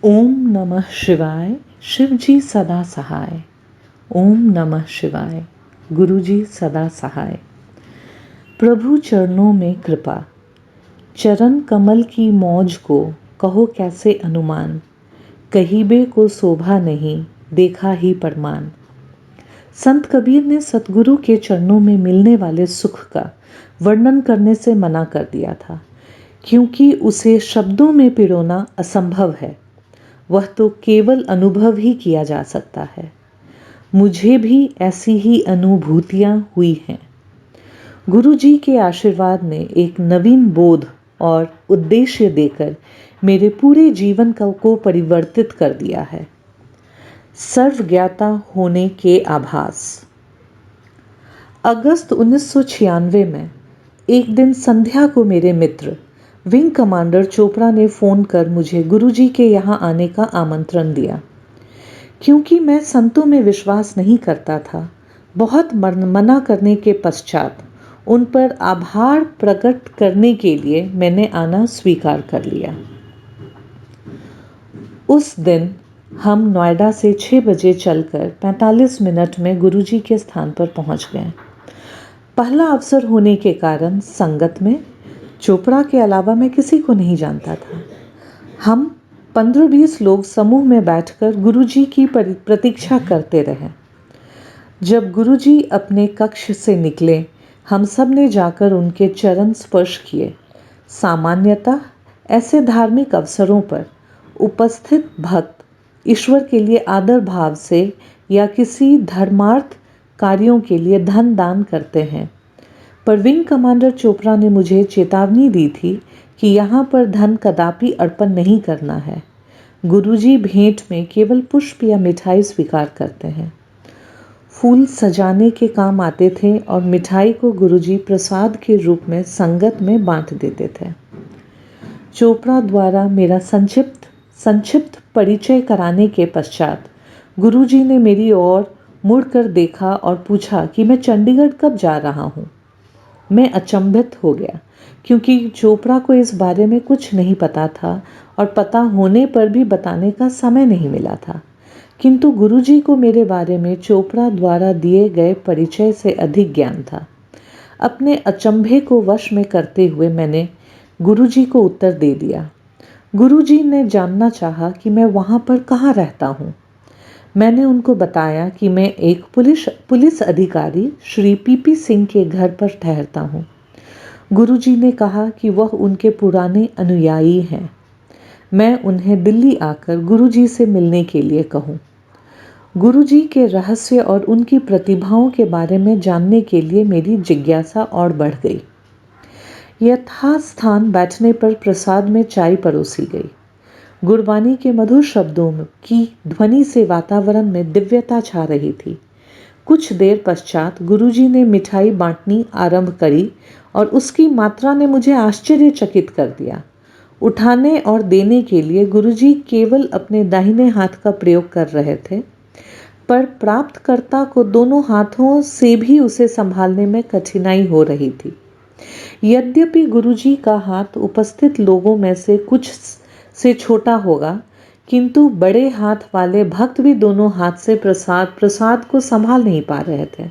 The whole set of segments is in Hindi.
ओम नमः शिवाय। शिवजी सदा सहाय। ओम नमः शिवाय। गुरुजी सदा सहाय। प्रभु चरणों में कृपा। चरण कमल की मौज को कहो कैसे अनुमान। कहीबे को शोभा नहीं, देखा ही परमान। संत कबीर ने सतगुरु के चरणों में मिलने वाले सुख का वर्णन करने से मना कर दिया था, क्योंकि उसे शब्दों में पिरोना असंभव है। वह तो केवल अनुभव ही किया जा सकता है। मुझे भी ऐसी ही अनुभूतियाँ हुई हैं। गुरु जी के आशीर्वाद ने एक नवीन बोध और उद्देश्य देकर मेरे पूरे जीवन को परिवर्तित कर दिया है। सर्वज्ञाता होने के आभास। अगस्त 1996 में एक दिन संध्या को मेरे मित्र विंग कमांडर चोपड़ा ने फ़ोन कर मुझे गुरुजी के यहाँ आने का आमंत्रण दिया। क्योंकि मैं संतों में विश्वास नहीं करता था, बहुत मना करने के पश्चात उन पर आभार प्रकट करने के लिए मैंने आना स्वीकार कर लिया। उस दिन हम नोएडा से 6 बजे चलकर 45 मिनट में गुरुजी के स्थान पर पहुंच गए। पहला अवसर होने के कारण संगत में चोपड़ा के अलावा मैं किसी को नहीं जानता था। हम 15-20 लोग समूह में बैठकर गुरुजी की प्रतीक्षा करते रहे। जब गुरुजी अपने कक्ष से निकले, हम सब ने जाकर उनके चरण स्पर्श किए। सामान्यतः ऐसे धार्मिक अवसरों पर उपस्थित भक्त ईश्वर के लिए आदर भाव से या किसी धर्मार्थ कार्यों के लिए धन दान करते हैं, पर विंग कमांडर चोपड़ा ने मुझे चेतावनी दी थी कि यहाँ पर धन कदापि अर्पण नहीं करना है। गुरुजी भेंट में केवल पुष्प या मिठाई स्वीकार करते हैं। फूल सजाने के काम आते थे और मिठाई को गुरुजी प्रसाद के रूप में संगत में बांट देते थे। चोपड़ा द्वारा मेरा संक्षिप्त परिचय कराने के पश्चात गुरुजी ने मेरी ओर मुड़कर देखा और पूछा कि मैं चंडीगढ़ कब जा रहा हूँ। मैं अचंभित हो गया, क्योंकि चोपड़ा को इस बारे में कुछ नहीं पता था और पता होने पर भी बताने का समय नहीं मिला था। किंतु गुरुजी को मेरे बारे में चोपड़ा द्वारा दिए गए परिचय से अधिक ज्ञान था। अपने अचंभे को वश में करते हुए मैंने गुरुजी को उत्तर दे दिया। गुरुजी ने जानना चाहा कि मैं वहाँ पर कहाँ रहता हूँ। मैंने उनको बताया कि मैं एक पुलिस अधिकारी श्री पीपी सिंह के घर पर ठहरता हूँ। गुरुजी ने कहा कि वह उनके पुराने अनुयायी हैं। मैं उन्हें दिल्ली आकर गुरुजी से मिलने के लिए कहूँ। गुरुजी के रहस्य और उनकी प्रतिभाओं के बारे में जानने के लिए मेरी जिज्ञासा और बढ़ गई। यथास्थान बैठने पर प्रसाद में चाय परोसी गई। गुरबानी के मधुर शब्दों की ध्वनि से वातावरण में दिव्यता छा रही थी। कुछ देर पश्चात गुरुजी ने मिठाई बांटनी आरंभ करी और उसकी मात्रा ने मुझे आश्चर्यचकित कर दिया। उठाने और देने के लिए गुरुजी केवल अपने दाहिने हाथ का प्रयोग कर रहे थे, पर प्राप्तकर्ता को दोनों हाथों से भी उसे संभालने में कठिनाई हो रही थी। यद्यपि गुरुजी का हाथ उपस्थित लोगों में से कुछ से छोटा होगा, किंतु बड़े हाथ वाले भक्त भी दोनों हाथ से प्रसाद को संभाल नहीं पा रहे थे।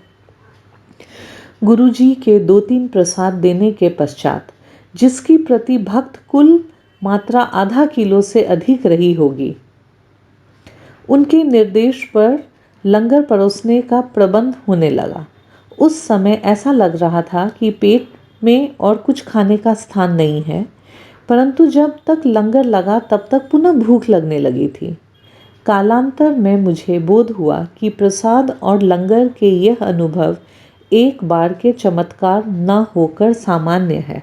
गुरुजी के 2-3 प्रसाद देने के पश्चात, जिसकी प्रति भक्त कुल मात्रा आधा किलो से अधिक रही होगी, उनके निर्देश पर लंगर परोसने का प्रबंध होने लगा। उस समय ऐसा लग रहा था कि पेट में और कुछ खाने का स्थान नहीं है, परंतु जब तक लंगर लगा तब तक पुनः भूख लगने लगी थी। कालांतर में मुझे बोध हुआ कि प्रसाद और लंगर के यह अनुभव एक बार के चमत्कार न होकर सामान्य है।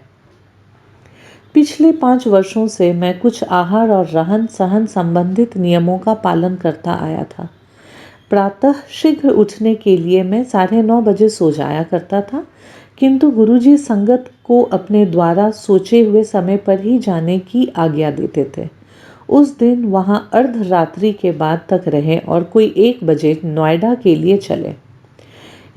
पिछले 5 वर्षों से मैं कुछ आहार और रहन सहन संबंधित नियमों का पालन करता आया था। प्रातः शीघ्र उठने के लिए मैं 9:30 बजे सो जाया करता था, किंतु गुरुजी संगत को अपने द्वारा सोचे हुए समय पर ही जाने की आज्ञा देते थे। उस दिन वहां अर्धरात्रि के बाद तक रहे और कोई 1 बजे नोएडा के लिए चले।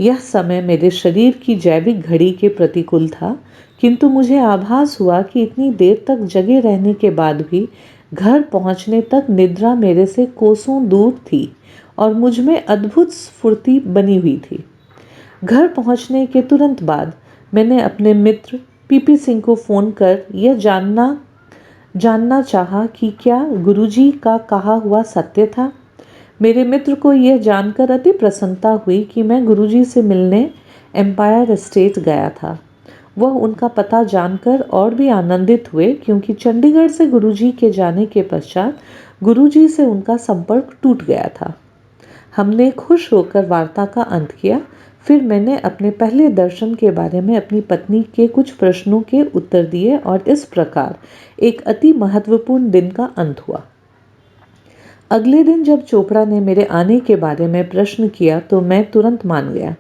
यह समय मेरे शरीर की जैविक घड़ी के प्रतिकूल था, किंतु मुझे आभास हुआ कि इतनी देर तक जगे रहने के बाद भी घर पहुंचने तक निद्रा मेरे से कोसों दूर थी और मुझ में अद्भुत स्फूर्ति बनी हुई थी। घर पहुंचने के तुरंत बाद मैंने अपने मित्र पीपी सिंह को फ़ोन कर यह जानना चाहा कि क्या गुरुजी का कहा हुआ सत्य था। मेरे मित्र को यह जानकर अति प्रसन्नता हुई कि मैं गुरुजी से मिलने एम्पायर एस्टेट गया था। वह उनका पता जानकर और भी आनंदित हुए, क्योंकि चंडीगढ़ से गुरुजी के जाने के पश्चात गुरुजी से उनका संपर्क टूट गया था। हमने खुश होकर वार्ता का अंत किया। फिर मैंने अपने पहले दर्शन के बारे में अपनी पत्नी के कुछ प्रश्नों के उत्तर दिए और इस प्रकार एक अति महत्वपूर्ण दिन का अंत हुआ। अगले दिन जब चोपड़ा ने मेरे आने के बारे में प्रश्न किया तो मैं तुरंत मान गया।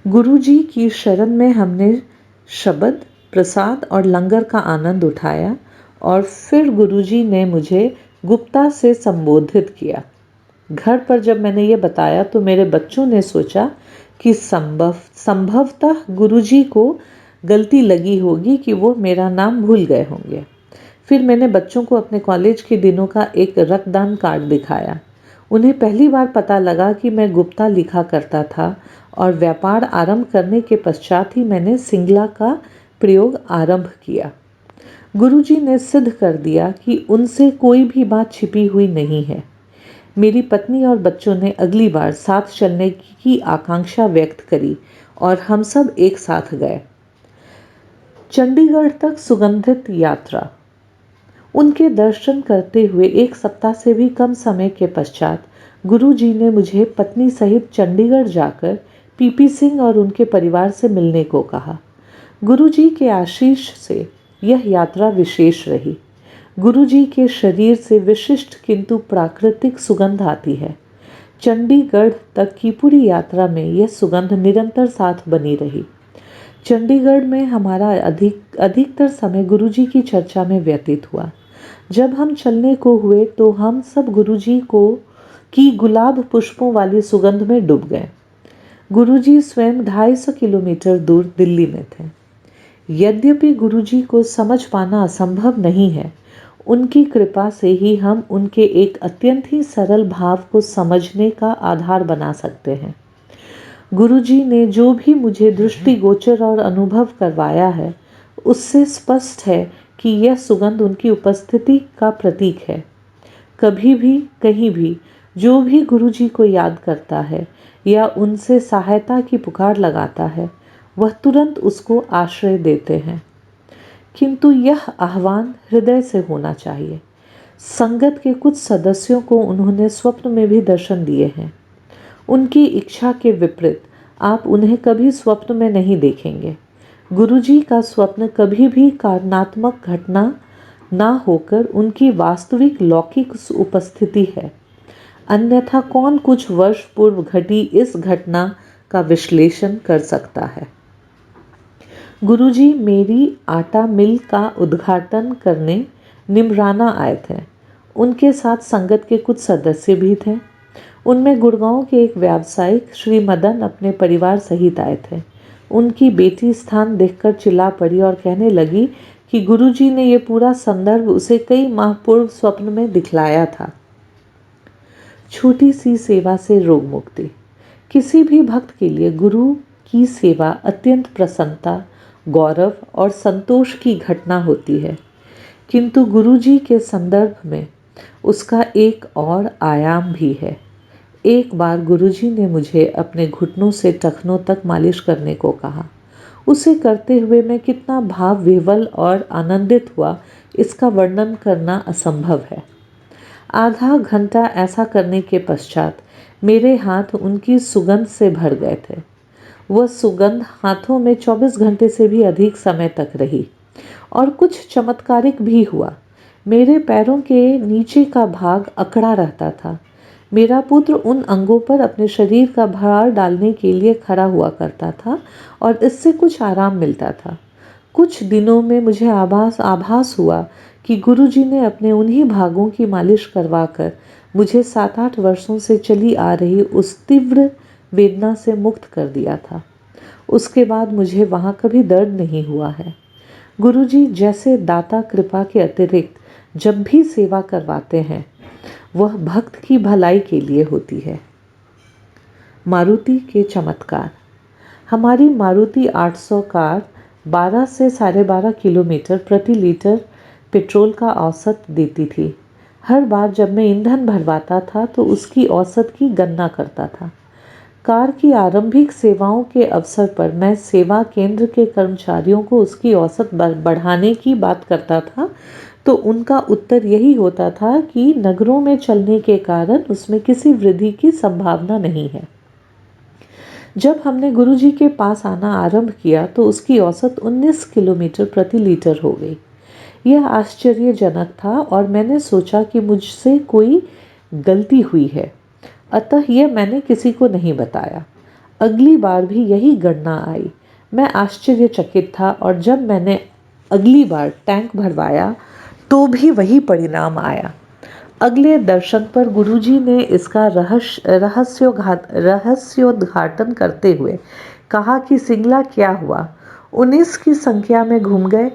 गुरुजी की शरण में हमने शब्द, प्रसाद और लंगर का आनंद उठाया और फिर गुरुजी ने मुझे गुप्ता से संबोधित किया। घर पर जब मैंने ये बताया तो मेरे बच्चों ने सोचा कि संभवतः गुरुजी को गलती लगी होगी कि वो मेरा नाम भूल गए होंगे। फिर मैंने बच्चों को अपने कॉलेज के दिनों का एक रक्तदान कार्ड दिखाया। उन्हें पहली बार पता लगा कि मैं गुप्ता लिखा करता था और व्यापार आरंभ करने के पश्चात ही मैंने सिंगला का प्रयोग आरंभ किया। गुरुजी ने सिद्ध कर दिया कि उनसे कोई भी बात छिपी हुई नहीं है। मेरी पत्नी और बच्चों ने अगली बार साथ चलने की आकांक्षा व्यक्त करी और हम सब एक साथ गए। चंडीगढ़ तक सुगंधित यात्रा। उनके दर्शन करते हुए एक सप्ताह से भी कम समय के पश्चात गुरुजी ने मुझे पत्नी सहित चंडीगढ़ जाकर पीपी सिंह और उनके परिवार से मिलने को कहा। गुरुजी के आशीष से यह यात्रा विशेष रही। गुरुजी के शरीर से विशिष्ट किंतु प्राकृतिक सुगंध आती है। चंडीगढ़ तक की पूरी यात्रा में यह सुगंध निरंतर साथ बनी रही। चंडीगढ़ में हमारा अधिकतर समय गुरुजी की चर्चा में व्यतीत हुआ। जब हम चलने को हुए तो हम सब गुरुजी की गुलाब पुष्पों वाली सुगंध में डूब गए। गुरुजी स्वयं 250 किलोमीटर दूर दिल्ली में थे। यद्यपि गुरुजी को समझ पाना असंभव नहीं है, उनकी कृपा से ही हम उनके एक अत्यंत ही सरल भाव को समझने का आधार बना सकते हैं। गुरुजी ने जो भी मुझे दृष्टिगोचर और अनुभव करवाया है, उससे स्पष्ट है कि यह सुगंध उनकी उपस्थिति का प्रतीक है। कभी भी कहीं भी जो भी गुरुजी को याद करता है या उनसे सहायता की पुकार लगाता है, वह तुरंत उसको आश्रय देते हैं। किंतु यह आह्वान हृदय से होना चाहिए। संगत के कुछ सदस्यों को उन्होंने स्वप्न में भी दर्शन दिए हैं। उनकी इच्छा के विपरीत आप उन्हें कभी स्वप्न में नहीं देखेंगे। गुरुजी का स्वप्न कभी भी कारणात्मक घटना ना होकर उनकी वास्तविक लौकिक उपस्थिति है। अन्यथा कौन कुछ वर्ष पूर्व घटी इस घटना का विश्लेषण कर सकता है। गुरुजी मेरी आटा मिल का उद्घाटन करने निमराना आए थे। उनके साथ संगत के कुछ सदस्य भी थे। उनमें गुड़गांव के एक व्यावसायिक श्री मदन अपने परिवार सहित आए थे। उनकी बेटी स्थान देखकर चिल्ला पड़ी और कहने लगी कि गुरुजी ने ये पूरा संदर्भ उसे कई माह पूर्व स्वप्न में दिखलाया था। छोटी सी सेवा से रोग मुक्ति। किसी भी भक्त के लिए गुरु की सेवा अत्यंत प्रसन्नता, गौरव और संतोष की घटना होती है, किंतु गुरुजी के संदर्भ में उसका एक और आयाम भी है। एक बार गुरुजी ने मुझे अपने घुटनों से टखनों तक मालिश करने को कहा। उसे करते हुए मैं कितना भाव विह्वल और आनंदित हुआ, इसका वर्णन करना असंभव है। आधा घंटा ऐसा करने के पश्चात मेरे हाथ उनकी सुगंध से भर गए थे। वह सुगंध हाथों में 24 घंटे से भी अधिक समय तक रही और कुछ चमत्कारिक भी हुआ। मेरे पैरों के नीचे का भाग अकड़ा रहता था। मेरा पुत्र उन अंगों पर अपने शरीर का भार डालने के लिए खड़ा हुआ करता था और इससे कुछ आराम मिलता था। कुछ दिनों में मुझे आभास हुआ कि गुरुजी ने अपने उन्हीं भागों की मालिश करवाकर मुझे 7-8 वर्षों से चली आ रही उस तीव्र वेदना से मुक्त कर दिया था। उसके बाद मुझे वहाँ कभी दर्द नहीं हुआ है। गुरुजी जैसे दाता कृपा के अतिरिक्त जब भी सेवा करवाते हैं वह भक्त की भलाई के लिए होती है। मारुति के चमत्कार। हमारी मारुति 800 कार 12 से 12.5 किलोमीटर प्रति लीटर पेट्रोल का औसत देती थी। हर बार जब मैं ईंधन भरवाता था तो उसकी औसत की गणना करता था। कार की आरंभिक सेवाओं के अवसर पर मैं सेवा केंद्र के कर्मचारियों को उसकी औसत बढ़ाने की बात करता था तो उनका उत्तर यही होता था कि नगरों में चलने के कारण उसमें किसी वृद्धि की संभावना नहीं है। जब हमने गुरुजी के पास आना आरंभ किया तो उसकी औसत 19 किलोमीटर प्रति लीटर हो गई। यह आश्चर्यजनक था और मैंने सोचा कि मुझसे कोई गलती हुई है, अतः यह मैंने किसी को नहीं बताया। अगली बार भी यही गणना आई। मैं आश्चर्यचकित था और जब मैंने अगली बार टैंक भरवाया तो भी वही परिणाम आया। अगले दर्शन पर गुरुजी ने इसका रहस्योद्घाटन करते हुए कहा कि सिंगला क्या हुआ, 19 की संख्या में घूम गए।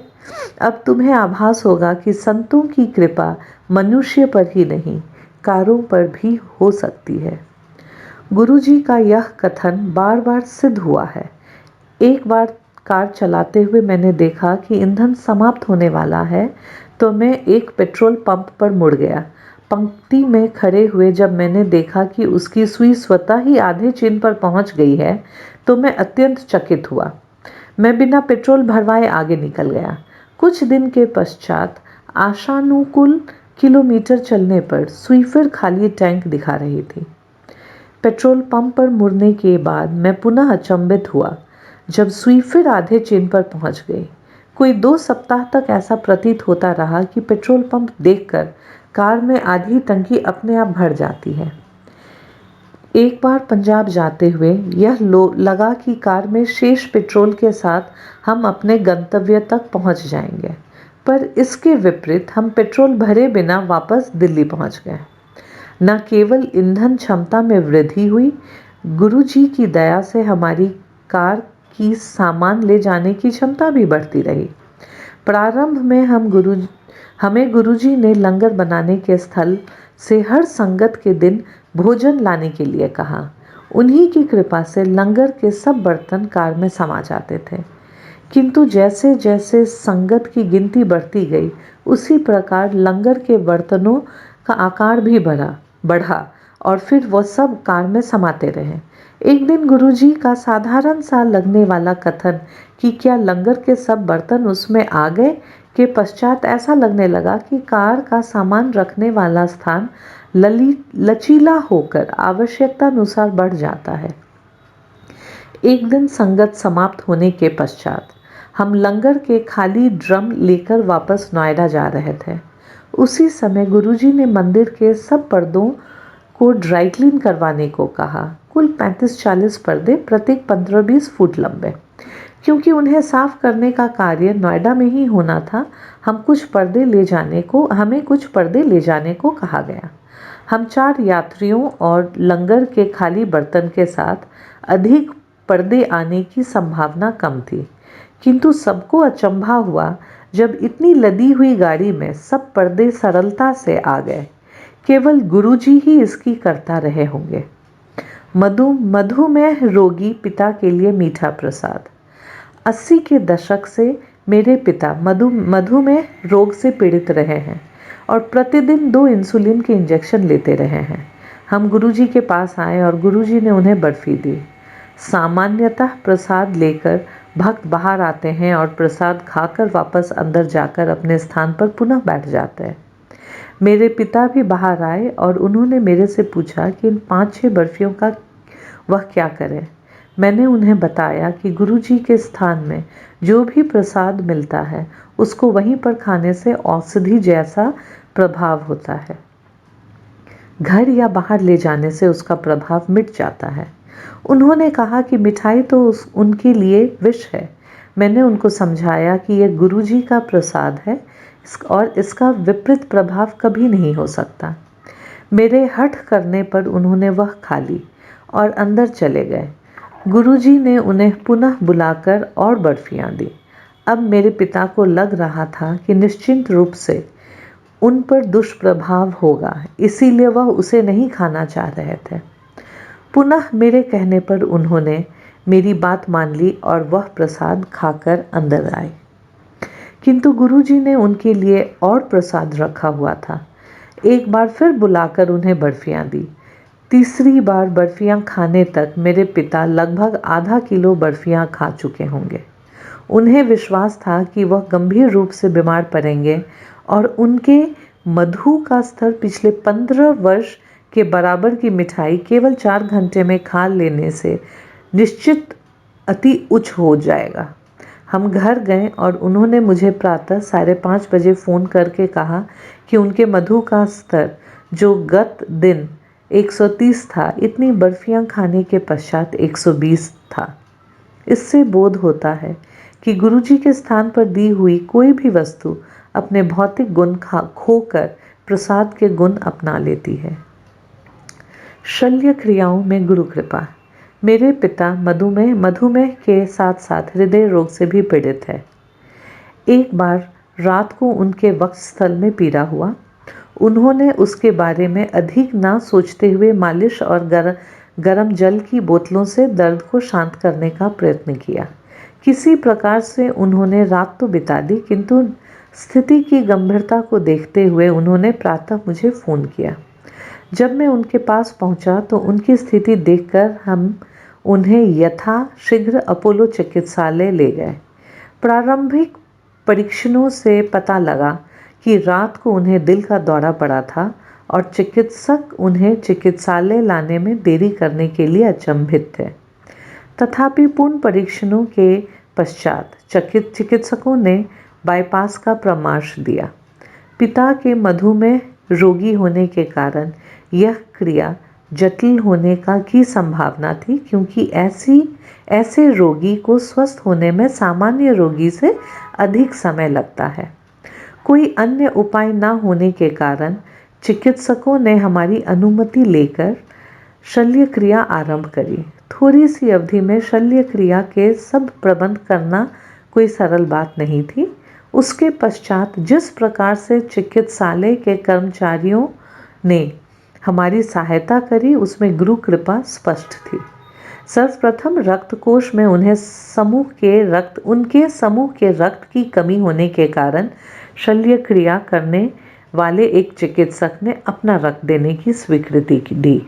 अब तुम्हें आभास होगा कि संतों की कृपा मनुष्य पर ही नहीं कारों पर भी हो सकती है। गुरुजी का यह कथन बार बार सिद्ध हुआ है। एक बार कार चलाते हुए मैंने देखा कि ईंधन समाप्त होने वाला है तो मैं एक पेट्रोल पंप पर मुड़ गया। पंक्ति में खड़े हुए जब मैंने देखा कि उसकी सुई स्वतः ही आधे चिन्ह पर पहुंच गई है तो मैं अत्यंत चकित हुआ। मैं बिना पेट्रोल भरवाए आगे निकल गया। कुछ दिन के पश्चात आशानुकूल किलोमीटर चलने पर सुई फिर खाली टैंक दिखा रही थी। पेट्रोल पंप पर मुड़ने के बाद मैं पुनः अचंभित हुआ जब सुई फिर आधे चिन्ह पर पहुंच गई। कोई 2 सप्ताह तक ऐसा प्रतीत होता रहा कि पेट्रोल पंप देखकर कार में आधी टंकी अपने आप भर जाती है। एक बार पंजाब जाते हुए यह लगा कि कार में शेष पेट्रोल के साथ हम अपने गंतव्य तक पहुंच जाएंगे, पर इसके विपरीत हम पेट्रोल भरे बिना वापस दिल्ली पहुंच गए। न केवल ईंधन क्षमता में वृद्धि हुई, गुरुजी की दया से हमारी कार की सामान ले जाने की क्षमता भी बढ़ती रही। प्रारंभ में हमें गुरुजी ने लंगर बनाने के स्थल से हर संगत के दिन भोजन लाने के लिए कहा। उन्हीं की कृपा से लंगर के सब बर्तन कार में समा जाते थे, किंतु जैसे जैसे संगत की गिनती बढ़ती गई उसी प्रकार लंगर के बर्तनों का आकार भी बढ़ा और फिर वह सब कार में समाते रहे। एक दिन गुरुजी का साधारण सा लगने वाला कथन कि क्या लंगर के सब बर्तन उसमें आ गए के पश्चात ऐसा लगने लगा कि कार का सामान रखने वाला स्थान लचीला होकर आवश्यकतानुसार बढ़ जाता है। एक दिन संगत समाप्त होने के पश्चात हम लंगर के खाली ड्रम लेकर वापस नोएडा जा रहे थे। उसी समय गुरुजी ने मंदिर के सब पर्दों को ड्राई क्लीन करवाने को कहा। कुल 35-40 पर्दे, प्रत्येक 15-20 फुट लंबे। क्योंकि उन्हें साफ करने का कार्य नोएडा में ही होना था, हमें कुछ पर्दे ले जाने को कहा गया। हम 4 यात्रियों और लंगर के खाली बर्तन के साथ अधिक पर्दे आने की संभावना कम थी, किंतु सबको अचंभा हुआ जब इतनी लदी हुई गाड़ी में सब पर्दे सरलता से आ गए। केवल गुरुजी ही इसकी करता रहे होंगे। मधुमेह रोगी पिता के लिए मीठा प्रसाद। 80 के दशक से मेरे पिता मधुमेह रोग से पीड़ित रहे हैं और प्रतिदिन 2 इंसुलिन के इंजेक्शन लेते रहे हैं। हम गुरुजी के पास आए और गुरुजी ने उन्हें बर्फी दी। सामान्यतः प्रसाद लेकर भक्त बाहर आते हैं और प्रसाद खाकर वापस अंदर जाकर अपने स्थान पर पुनः बैठ जाते हैं। मेरे पिता भी बाहर आए और उन्होंने मेरे से पूछा कि इन 5-6 बर्फियों का वह क्या करें। मैंने उन्हें बताया कि गुरुजी के स्थान में जो भी प्रसाद मिलता है उसको वहीं पर खाने से औषधि जैसा प्रभाव होता है, घर या बाहर ले जाने से उसका प्रभाव मिट जाता है। उन्होंने कहा कि मिठाई तो उनके लिए विष है। मैंने उनको समझाया कि यह गुरुजी का प्रसाद है और इसका विपरीत प्रभाव कभी नहीं हो सकता। मेरे हठ करने पर उन्होंने वह खा ली और अंदर चले गए। गुरुजी ने उन्हें पुनः बुलाकर और बर्फियां दी। अब मेरे पिता को लग रहा था कि निश्चिंत रूप से उन पर दुष्प्रभाव होगा, इसीलिए वह उसे नहीं खाना चाह रहे थे। पुनः मेरे कहने पर उन्होंने मेरी बात मान ली और वह प्रसाद खाकर अंदर आए। किंतु गुरुजी ने उनके लिए और प्रसाद रखा हुआ था। एक बार फिर बुलाकर उन्हें बर्फियां दी। तीसरी बार बर्फियां खाने तक मेरे पिता लगभग आधा किलो बर्फियां खा चुके होंगे। उन्हें विश्वास था कि वह गंभीर रूप से बीमार पड़ेंगे और उनके मधु का स्तर पिछले 15 वर्ष के बराबर की मिठाई केवल 4 घंटे में खा लेने से निश्चित अति उच्च हो जाएगा। हम घर गए और उन्होंने मुझे प्रातः 5:30 बजे फ़ोन करके कहा कि उनके मधु का स्तर, जो गत दिन 130 था, इतनी बर्फियां खाने के पश्चात 120 था। इससे बोध होता है कि गुरुजी के स्थान पर दी हुई कोई भी वस्तु अपने भौतिक गुण खोकर प्रसाद के गुण अपना लेती है। शल्य क्रियाओं में गुरु कृपा। मेरे पिता मधुमेह के साथ साथ हृदय रोग से भी पीड़ित है। एक बार रात को उनके वक्षस्थल में पीड़ा हुआ। उन्होंने उसके बारे में अधिक ना सोचते हुए मालिश और गरम जल की बोतलों से दर्द को शांत करने का प्रयत्न किया। किसी प्रकार से उन्होंने रात तो बिता दी, किंतु स्थिति की गंभीरता को देखते हुए उन्होंने प्रातः मुझे फ़ोन किया। जब मैं उनके पास पहुंचा तो उनकी स्थिति देखकर हम उन्हें यथाशीघ्र अपोलो चिकित्सालय ले गए। प्रारंभिक परीक्षणों से पता लगा कि रात को उन्हें दिल का दौरा पड़ा था और चिकित्सक उन्हें चिकित्सालय लाने में देरी करने के लिए अचंभित थे। तथापि पूर्ण परीक्षणों के पश्चात चिकित्सकों ने बाईपास का परामर्श दिया। पिता के मधुमेह रोगी होने के कारण यह क्रिया जटिल होने की संभावना थी, क्योंकि ऐसे रोगी को स्वस्थ होने में सामान्य रोगी से अधिक समय लगता है। कोई अन्य उपाय न होने के कारण चिकित्सकों ने हमारी अनुमति लेकर शल्य क्रिया आरंभ करी। थोड़ी सी अवधि में शल्य क्रिया के सब प्रबंध करना कोई सरल बात नहीं थी। उसके पश्चात जिस प्रकार से चिकित्सालय के कर्मचारियों ने हमारी सहायता करी, उसमें गुरु कृपा स्पष्ट थी। सर्वप्रथम रक्तकोष में उनके समूह के रक्त की कमी होने के कारण शल्य क्रिया करने वाले एक चिकित्सक ने अपना रक्त देने की स्वीकृति दी।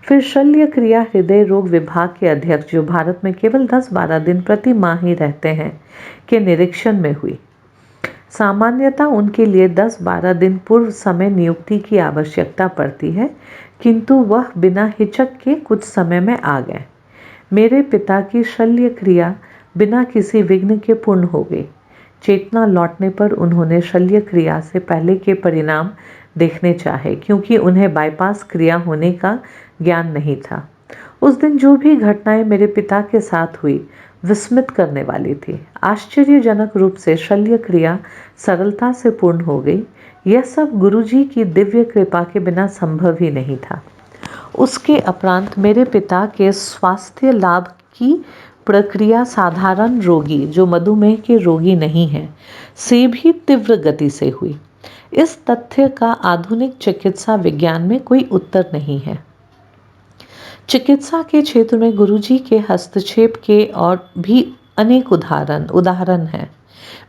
फिर शल्य क्रिया हृदय रोग विभाग के अध्यक्ष, जो भारत में केवल 10-12 दिन प्रति माह ही रहते हैं, के निरीक्षण में हुई। सामान्यतः उनके लिए 10-12 दिन पूर्व समय नियुक्ति की आवश्यकता पड़ती है, किंतु वह बिना हिचक के कुछ समय में आ गए। मेरे पिता की शल्य क्रिया बिना किसी विघ्न के पूर्ण हो गई। चेतना लौटने पर उन्होंने शल्य क्रिया से पहले के परिणाम देखने चाहे, क्योंकि उन्हें बाईपास क्रिया होने का ज्ञान नहीं था। उस दिन जो भी घटनाएं मेरे पिता के साथ हुई विस्मित करने वाली थी। आश्चर्यजनक रूप से शल्य क्रिया सरलता से पूर्ण हो गई। यह सब गुरुजी की दिव्य कृपा के बिना संभव ही नहीं था। उसके उपरांत मेरे पिता के स्वास्थ्य लाभ की प्रक्रिया साधारण रोगी, जो मधुमेह के रोगी नहीं हैं, से भी तीव्र गति से हुई। इस तथ्य का आधुनिक चिकित्सा विज्ञान में कोई उत्तर नहीं है। चिकित्सा के क्षेत्र में गुरुजी के हस्तक्षेप के और भी अनेक उदाहरण हैं।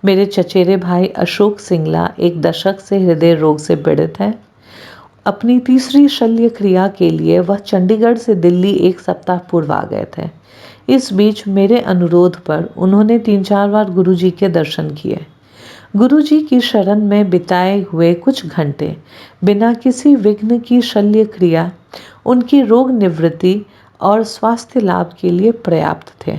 मेरे चचेरे भाई अशोक सिंगला 1 दशक से हृदय रोग से पीड़ित हैं। अपनी तीसरी शल्य क्रिया के लिए वह चंडीगढ़ से दिल्ली 1 सप्ताह पूर्व आ गए थे। इस बीच मेरे अनुरोध पर उन्होंने 3-4 बार गुरुजी के दर्शन किए। गुरुजी की शरण में बिताए हुए कुछ घंटे बिना किसी विघ्न की शल्य क्रिया उनकी रोग निवृत्ति और स्वास्थ्य लाभ के लिए पर्याप्त थे।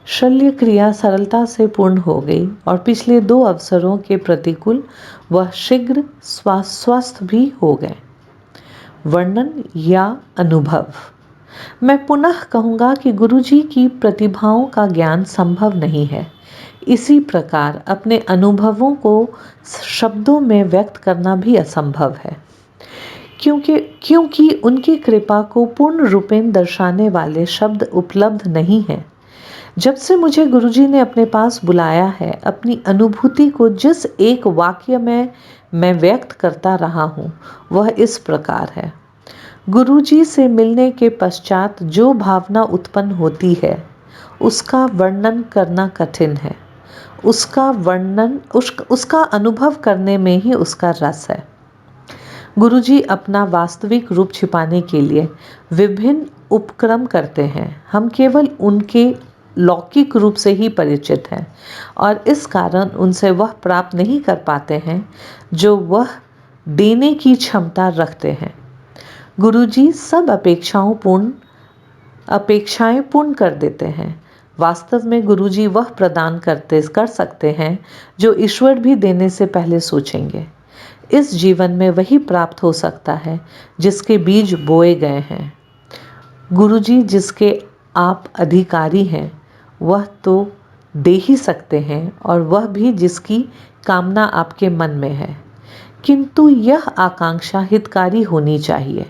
शल्य क्रिया सरलता से पूर्ण हो गई और पिछले 2 अवसरों के प्रतिकूल वह शीघ्र स्वस्थ भी हो गए। वर्णन या अनुभव। मैं पुनः कहूँगा कि गुरुजी की प्रतिभाओं का ज्ञान संभव नहीं है। इसी प्रकार अपने अनुभवों को शब्दों में व्यक्त करना भी असंभव है, क्योंकि उनकी कृपा को पूर्ण रूपेण दर्शाने वाले शब्द उपलब्ध नहीं हैं। जब से मुझे गुरुजी ने अपने पास बुलाया है, अपनी अनुभूति को जिस एक वाक्य में मैं व्यक्त करता रहा हूँ वह इस प्रकार है। गुरुजी से मिलने के पश्चात जो भावना उत्पन्न होती है उसका वर्णन करना कठिन है। उसका अनुभव करने में ही उसका रस है। गुरुजी अपना वास्तविक रूप छिपाने के लिए विभिन्न उपक्रम करते हैं। हम केवल उनके लौकिक रूप से ही परिचित हैं और इस कारण उनसे वह प्राप्त नहीं कर पाते हैं जो वह देने की क्षमता रखते हैं। गुरुजी सब अपेक्षाएं पूर्ण कर देते हैं। वास्तव में गुरुजी वह प्रदान कर सकते हैं जो ईश्वर भी देने से पहले सोचेंगे। इस जीवन में वही प्राप्त हो सकता है जिसके बीज बोए गए हैं। गुरुजी जिसके आप अधिकारी हैं वह तो दे ही सकते हैं और वह भी जिसकी कामना आपके मन में है, किंतु यह आकांक्षा हितकारी होनी चाहिए।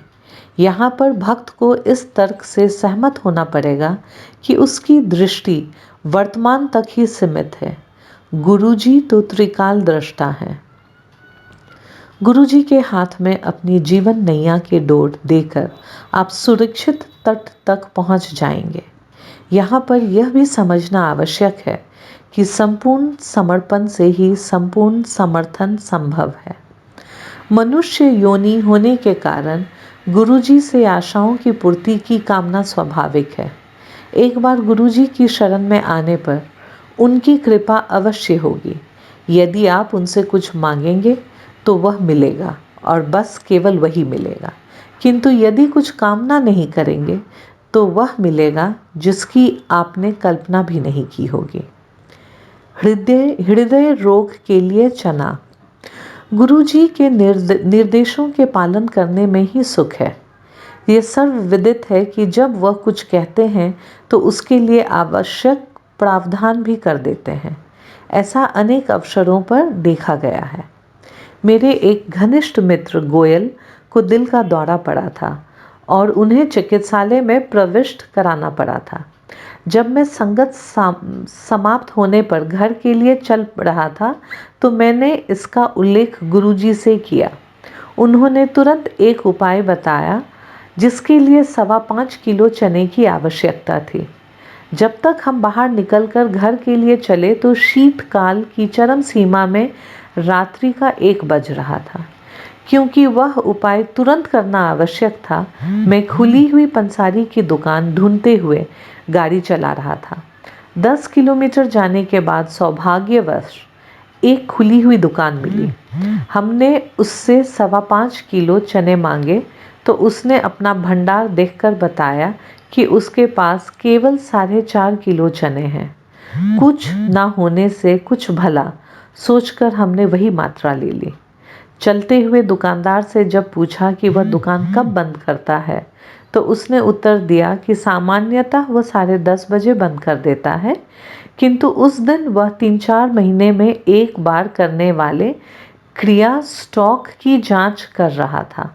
यहाँ पर भक्त को इस तर्क से सहमत होना पड़ेगा कि उसकी दृष्टि वर्तमान तक ही सीमित है। गुरुजी तो त्रिकाल दृष्टा हैं। गुरुजी के हाथ में अपनी जीवन नैया के डोर देकर आप सुरक्षित तट तक पहुंच जाएंगे। यहाँ पर यह भी समझना आवश्यक है कि संपूर्ण समर्पण से ही संपूर्ण समर्थन संभव है। मनुष्य योनि होने के कारण गुरुजी से आशाओं की पूर्ति की कामना स्वाभाविक है। एक बार गुरुजी की शरण में आने पर उनकी कृपा अवश्य होगी। यदि आप उनसे कुछ मांगेंगे तो वह मिलेगा और बस केवल वही मिलेगा, किंतु यदि कुछ कामना नहीं करेंगे तो वह मिलेगा जिसकी आपने कल्पना भी नहीं की होगी। हृदय रोग के लिए चना। गुरुजी के निर्देशों के पालन करने में ही सुख है। ये सर्वविदित है कि जब वह कुछ कहते हैं तो उसके लिए आवश्यक प्रावधान भी कर देते हैं। ऐसा अनेक अवसरों पर देखा गया है। मेरे एक घनिष्ठ मित्र गोयल को दिल का दौरा पड़ा था और उन्हें चिकित्सालय में प्रविष्ट कराना पड़ा था। जब मैं संगत समाप्त होने पर घर के लिए चल रहा था तो मैंने इसका उल्लेख गुरुजी से किया। उन्होंने तुरंत एक उपाय बताया जिसके लिए 5.25 किलो चने की आवश्यकता थी। जब तक हम बाहर निकलकर घर के लिए चले तो शीतकाल की चरम सीमा में रात्रि का 1 बज रहा था। क्योंकि वह उपाय तुरंत करना आवश्यक था, मैं खुली हुई पंसारी की दुकान ढूंढते हुए गाड़ी चला रहा था। 10 किलोमीटर जाने के बाद सौभाग्यवश एक खुली हुई दुकान मिली। हमने उससे 5.25 किलो चने मांगे तो उसने अपना भंडार देखकर बताया कि उसके पास केवल 4.5 किलो चने हैं। कुछ ना होने से कुछ भला सोचकर हमने वही मात्रा ले ली। चलते हुए दुकानदार से जब पूछा कि वह दुकान कब बंद करता है तो उसने उत्तर दिया कि सामान्यतः वह 10:30 बजे बंद कर देता है, किंतु उस दिन वह 3-4 महीने में एक बार करने वाले क्रिया स्टॉक की जांच कर रहा था,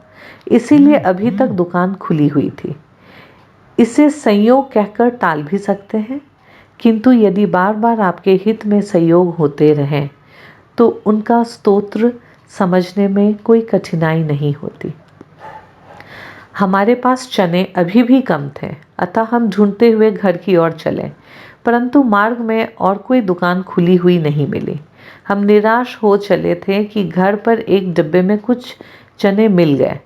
इसीलिए अभी तक दुकान खुली हुई थी। इसे संयोग कहकर टाल भी सकते हैं, किंतु यदि बार बार आपके हित में संयोग होते रहें तो उनका स्तोत्र समझने में कोई कठिनाई नहीं होती। हमारे पास चने अभी भी कम थे, अतः हम ढूंढते हुए घर की ओर चले, परंतु मार्ग में और कोई दुकान खुली हुई नहीं मिली। हम निराश हो चले थे कि घर पर एक डिब्बे में कुछ चने मिल गए।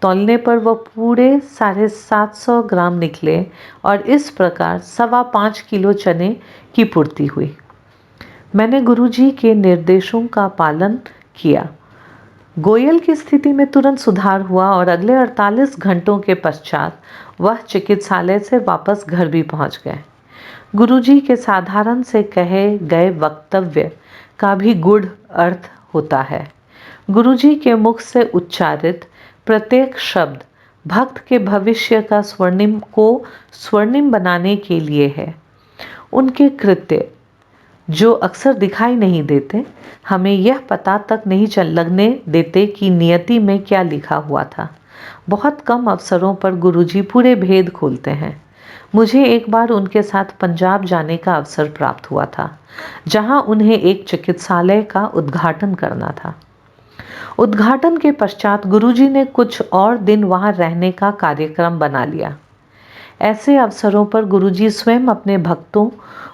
तौलने पर वह पूरे 750 ग्राम निकले और इस प्रकार 5.25 किलो चने की पूर्ति हुई। मैंने गुरुजी के निर्देशों का पालन किया। गोयल की स्थिति में तुरंत सुधार हुआ और अगले 48 घंटों के पश्चात वह चिकित्सालय से वापस घर भी पहुंच गए। गुरुजी के साधारण से कहे गए वक्तव्य का भी गूढ़ अर्थ होता है। गुरुजी के मुख से उच्चारित प्रत्येक शब्द भक्त के भविष्य का स्वर्णिम बनाने के लिए है। उनके कृत्य जो अक्सर दिखाई नहीं देते, हमें यह पता तक नहीं लगने देते कि नियति में क्या लिखा हुआ था। बहुत कम अवसरों पर गुरुजी पूरे भेद खोलते हैं। मुझे एक बार उनके साथ पंजाब जाने का अवसर प्राप्त हुआ था, जहां उन्हें एक चिकित्सालय का उद्घाटन करना था। उद्घाटन के पश्चात गुरुजी ने कुछ और दिन वहां रहने का कार्यक्रम बना लिया। ऐसे अवसरों पर गुरुजी स्वयं अपने भक्तों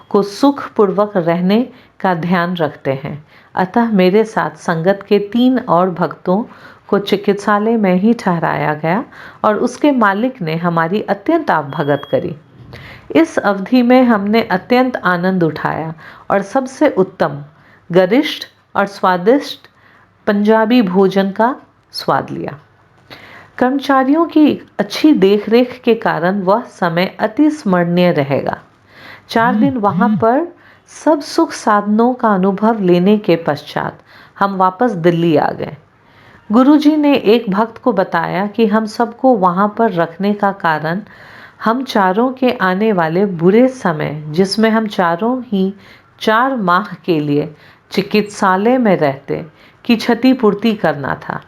को सुखपूर्वक रहने का ध्यान रखते हैं। अतः मेरे साथ संगत के 3 और भक्तों को चिकित्सालय में ही ठहराया गया और उसके मालिक ने हमारी अत्यंत आवभगत करी। इस अवधि में हमने अत्यंत आनंद उठाया और सबसे उत्तम, गरिष्ठ और स्वादिष्ट पंजाबी भोजन का स्वाद लिया। कर्मचारियों की अच्छी देखरेख के कारण वह समय अति स्मरणीय रहेगा। 4 दिन वहां पर सब सुख साधनों का अनुभव लेने के पश्चात हम वापस दिल्ली आ गए। गुरुजी ने एक भक्त को बताया कि हम सबको वहां पर रखने का कारण हम चारों के आने वाले बुरे समय, जिसमें हम चारों ही 4 माह के लिए चिकित्सालय में रहते, की क्षतिपूर्ति करना था।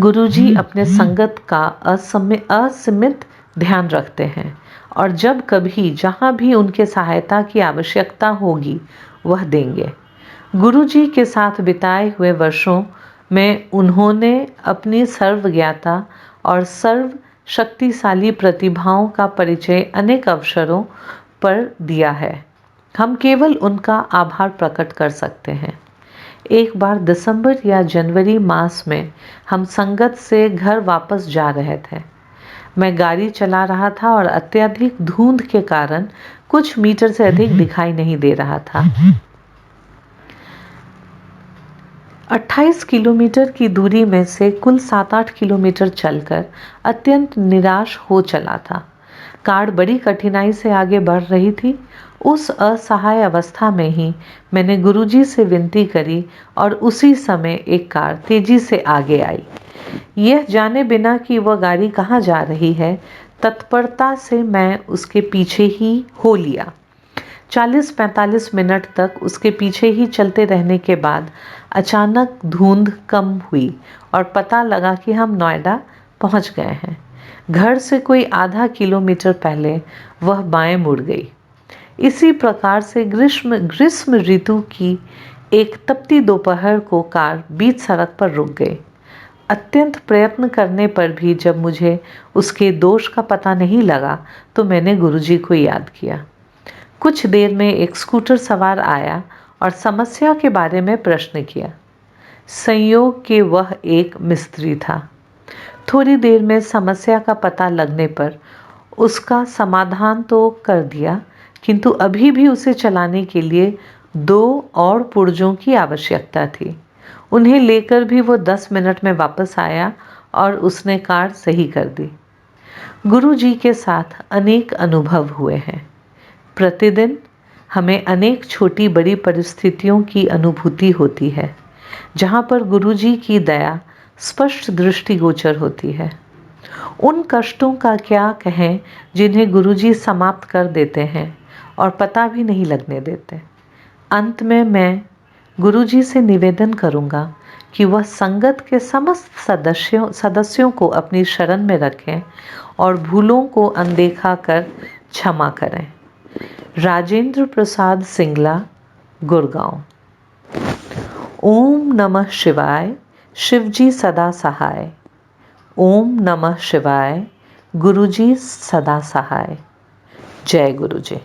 गुरुजी अपने संगत का असीमित ध्यान रखते हैं और जब कभी जहाँ भी उनके सहायता की आवश्यकता होगी वह देंगे। गुरुजी के साथ बिताए हुए वर्षों में उन्होंने अपनी सर्वज्ञता और सर्व शक्तिशाली प्रतिभाओं का परिचय अनेक अवसरों पर दिया है। हम केवल उनका आभार प्रकट कर सकते हैं। एक बार दिसंबर या जनवरी मास में हम संगत से घर वापस जा रहे थे। मैं गाड़ी चला रहा था और अत्यधिक धुंध के कारण कुछ मीटर से अधिक दिखाई नहीं दे रहा था। 28 किलोमीटर की दूरी में से कुल 7-8 किलोमीटर चलकर अत्यंत निराश हो चला था। कार बड़ी कठिनाई से आगे बढ़ रही थी। उस असहाय अवस्था में ही मैंने गुरुजी से विनती करी और उसी समय एक कार तेजी से आगे आई। यह जाने बिना कि वह गाड़ी कहाँ जा रही है, तत्परता से मैं उसके पीछे ही हो लिया। 40-45 मिनट तक उसके पीछे ही चलते रहने के बाद अचानक धुंध कम हुई और पता लगा कि हम नोएडा पहुंच गए हैं। घर से कोई आधा किलोमीटर पहले वह बाएं मुड़ गई। इसी प्रकार से ग्रीष्म ऋतु की एक तपती दोपहर को कार बीच सड़क पर रुक गई। अत्यंत प्रयत्न करने पर भी जब मुझे उसके दोष का पता नहीं लगा तो मैंने गुरुजी को याद किया। कुछ देर में एक स्कूटर सवार आया और समस्या के बारे में प्रश्न किया। संयोग के वह एक मिस्त्री था। थोड़ी देर में समस्या का पता लगने पर उसका समाधान तो कर दिया, किंतु अभी भी उसे चलाने के लिए 2 और पुर्जों की आवश्यकता थी। उन्हें लेकर भी वो 10 मिनट में वापस आया और उसने कार सही कर दी। गुरुजी के साथ अनेक अनुभव हुए हैं। प्रतिदिन हमें अनेक छोटी बड़ी परिस्थितियों की अनुभूति होती है, जहाँ पर गुरुजी की दया स्पष्ट दृष्टिगोचर होती है। उन कष्टों का क्या कहें जिन्हें गुरुजी समाप्त कर देते हैं और पता भी नहीं लगने देते। अंत में मैं गुरुजी से निवेदन करूँगा कि वह संगत के समस्त सदस्यों को अपनी शरण में रखें और भूलों को अनदेखा कर क्षमा करें। राजेंद्र प्रसाद सिंगला, गुड़गांव। ओम नमः शिवाय। शिवजी सदा सहाय। ओम नमः शिवाय। गुरुजी सदा सहाय। जय गुरुजी।